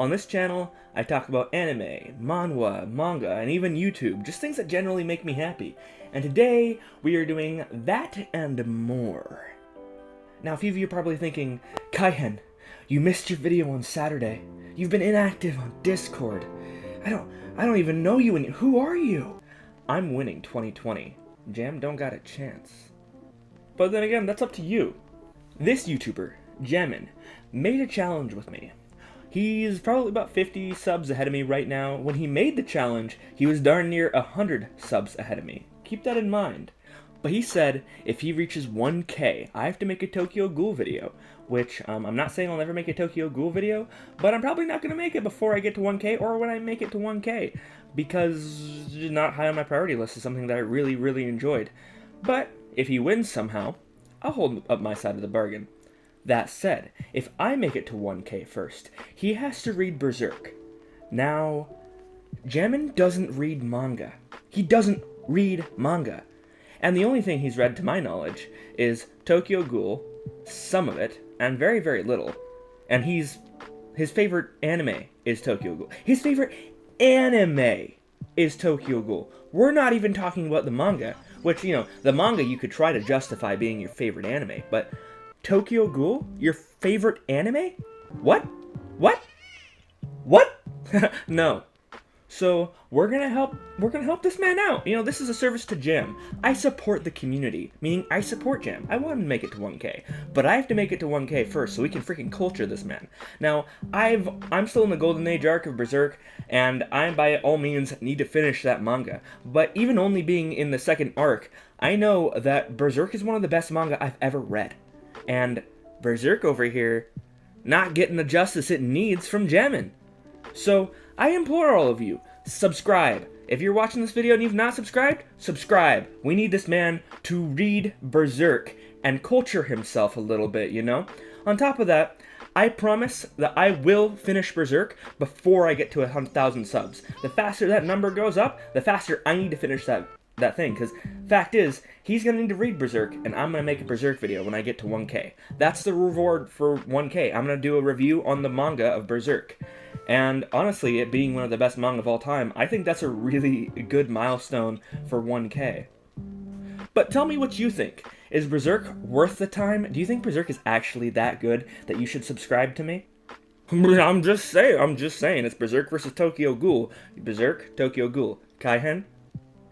On this channel, I talk about anime, manhwa, manga, and even YouTube, just things that generally make me happy. And today, we are doing that and more. Now, a few of you are probably thinking, Kaihen, you missed your video on Saturday. You've been inactive on Discord. I don't even know you, and who are you? I'm winning 2020. Jam don't got a chance. But then again, that's up to you. This YouTuber, Jammin, made a challenge with me. He's probably about 50 subs ahead of me right now. When he made the challenge, he was darn near 100 subs ahead of me. Keep that in mind. But he said if he reaches 1K, I have to make a Tokyo Ghoul video, which I'm not saying I'll never make a Tokyo Ghoul video, but I'm probably not going to make it before I get to 1K or when I make it to 1K, because not high on my priority list is something that I really enjoyed. But if he wins somehow, I'll hold up my side of the bargain. That said, if I make it to 1K first, he has to read Berserk. Now, Jammin doesn't read manga. He doesn't read manga. And the only thing he's read, to my knowledge, is Tokyo Ghoul, some of it, and very little. And his favorite anime is Tokyo Ghoul. His favorite anime is Tokyo Ghoul. We're not even talking about the manga, which, you know, the manga you could try to justify being your favorite anime, but Tokyo Ghoul, your favorite anime? What? No. So, we're gonna help this man out. You know, this is a service to Jam. I support the community, meaning I support Jam. I want him to make it to 1K, but I have to make it to 1K first so we can freaking culture this man. Now, I'm still in the golden age arc of Berserk, and I by all means need to finish that manga. But even only being in the second arc, I know that Berserk is one of the best manga I've ever read. And Berserk over here, not getting the justice it needs from Jammin. So, I implore all of you, subscribe. If you're watching this video and you've not subscribed, subscribe. We need this man to read Berserk and culture himself a little bit, you know? On top of that, I promise that I will finish Berserk before I get to 100,000 subs. The faster that number goes up, the faster I need to finish that thing, because fact is, he's going to need to read Berserk, and I'm going to make a Berserk video when I get to 1K. That's the reward for 1K. I'm going to do a review on the manga of Berserk. And honestly, it being one of the best manga of all time, I think that's a really good milestone for 1K. But tell me what you think. Is Berserk worth the time? Do you think Berserk is actually that good that you should subscribe to me? I'm just saying, it's Berserk versus Tokyo Ghoul. Berserk, Tokyo Ghoul. Kaihen,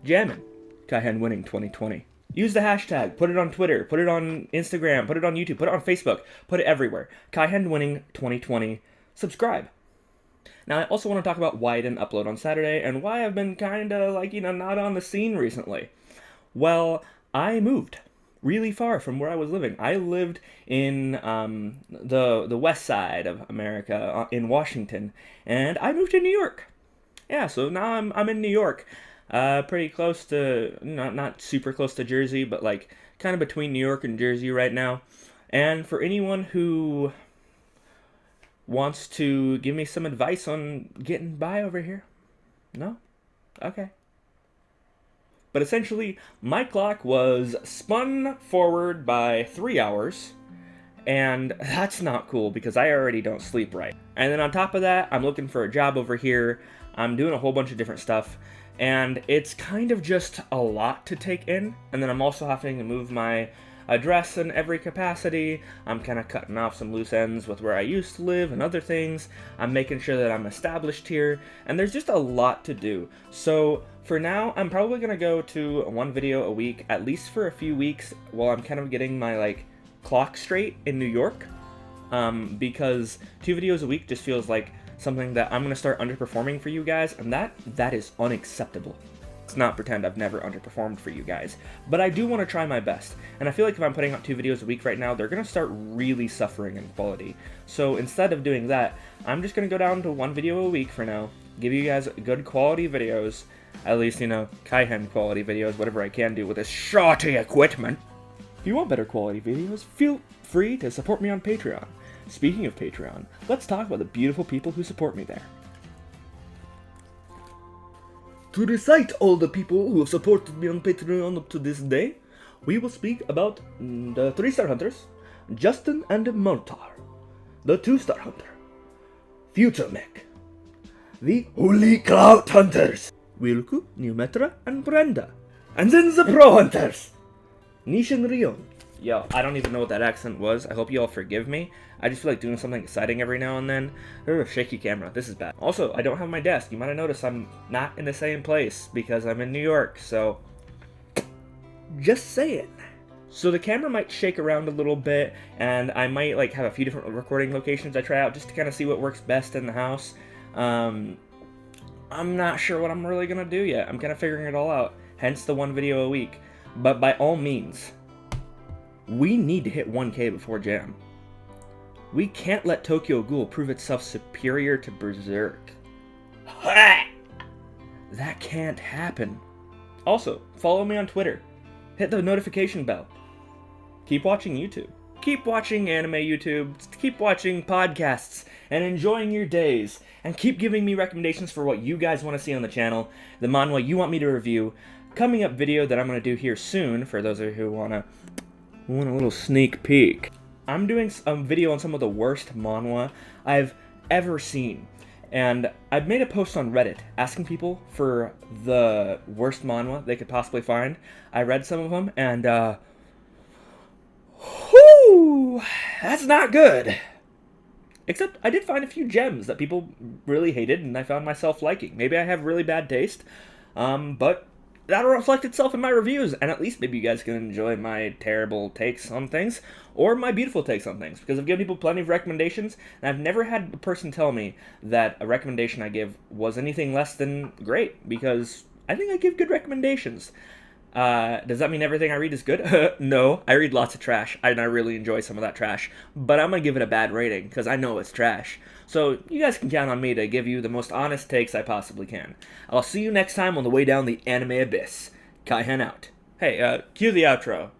Jammin. Kaihen winning 2020. Use the hashtag, put it on Twitter, put it on Instagram, put it on YouTube, put it on Facebook, put it everywhere. Kaihen winning 2020. Subscribe. Now, I also want to talk about why I didn't upload on Saturday and why I've been kinda, like, you know, not on the scene recently. Well, I moved really far from where I was living. I lived in the west side of America, in Washington, and I moved to New York. Yeah, so now I'm in New York. Pretty close to, not super close to Jersey, but like kind of between New York and Jersey right now. And for anyone who wants to give me some advice on getting by over here, no? Okay. But essentially, my clock was spun forward by 3 hours, and that's not cool because I already don't sleep right. And then on top of that, I'm looking for a job over here. I'm doing a whole bunch of different stuff. And it's kind of just a lot to take in. And then I'm also having to move my address in every capacity. I'm kind of cutting off some loose ends with where I used to live and other things. I'm making sure that I'm established here. And there's just a lot to do. So for now, I'm probably going to go to one video a week, at least for a few weeks, while I'm kind of getting my like clock straight in New York. Because 2 videos a week just feels like something that I'm going to start underperforming for you guys, and that is unacceptable. Let's not pretend I've never underperformed for you guys, but I do want to try my best, and I feel like if I'm putting out 2 videos a week right now, they're going to start really suffering in quality. So instead of doing that, I'm just going to go down to 1 video a week for now, give you guys good quality videos, at least, you know, Kaihen quality videos, whatever I can do with this shoddy equipment. If you want better quality videos, feel free to support me on Patreon. Speaking of Patreon, let's talk about the beautiful people who support me there. To recite all the people who have supported me on Patreon up to this day, we will speak about the 3-star hunters, Justin and Mortar, the 2-star hunter, Future Mech. The Holy Cloud Hunters. Wilku, Numetra, and Brenda. And then the Pro Hunters. Nish and Rion. Yo, I don't even know what that accent was. I hope you all forgive me. I just feel like doing something exciting every now and then. Shaky camera. This is bad. Also, I don't have my desk. You might have noticed I'm not in the same place because I'm in New York, so... just saying. So the camera might shake around a little bit, and I might like have a few different recording locations I try out just to kind of see what works best in the house. I'm not sure what I'm really going to do yet. I'm kind of figuring it all out. Hence the one video a week. But by all means... we need to hit 1K before Jam. We can't let Tokyo Ghoul prove itself superior to Berserk. That can't happen. Also, follow me on Twitter. Hit the notification bell. Keep watching YouTube. Keep watching anime YouTube. Keep watching podcasts. And enjoying your days. And keep giving me recommendations for what you guys want to see on the channel. The manhwa you want me to review. Coming up video that I'm going to do here soon, for those of you who want a little sneak peek. I'm doing a video on some of the worst manhwa I've ever seen. And I've made a post on Reddit asking people for the worst manhwa they could possibly find. I read some of them, and whew, that's not good. Except I did find a few gems that people really hated, and I found myself liking. Maybe I have really bad taste, but that'll reflect itself in my reviews, and at least maybe you guys can enjoy my terrible takes on things, or my beautiful takes on things, because I've given people plenty of recommendations, and I've never had a person tell me that a recommendation I give was anything less than great, because I think I give good recommendations. Does that mean everything I read is good? No, I read lots of trash, and I really enjoy some of that trash, but I'm gonna give it a bad rating, because I know it's trash. So you guys can count on me to give you the most honest takes I possibly can. I'll see you next time on the way down the anime abyss. Kaihen out. Hey, cue the outro.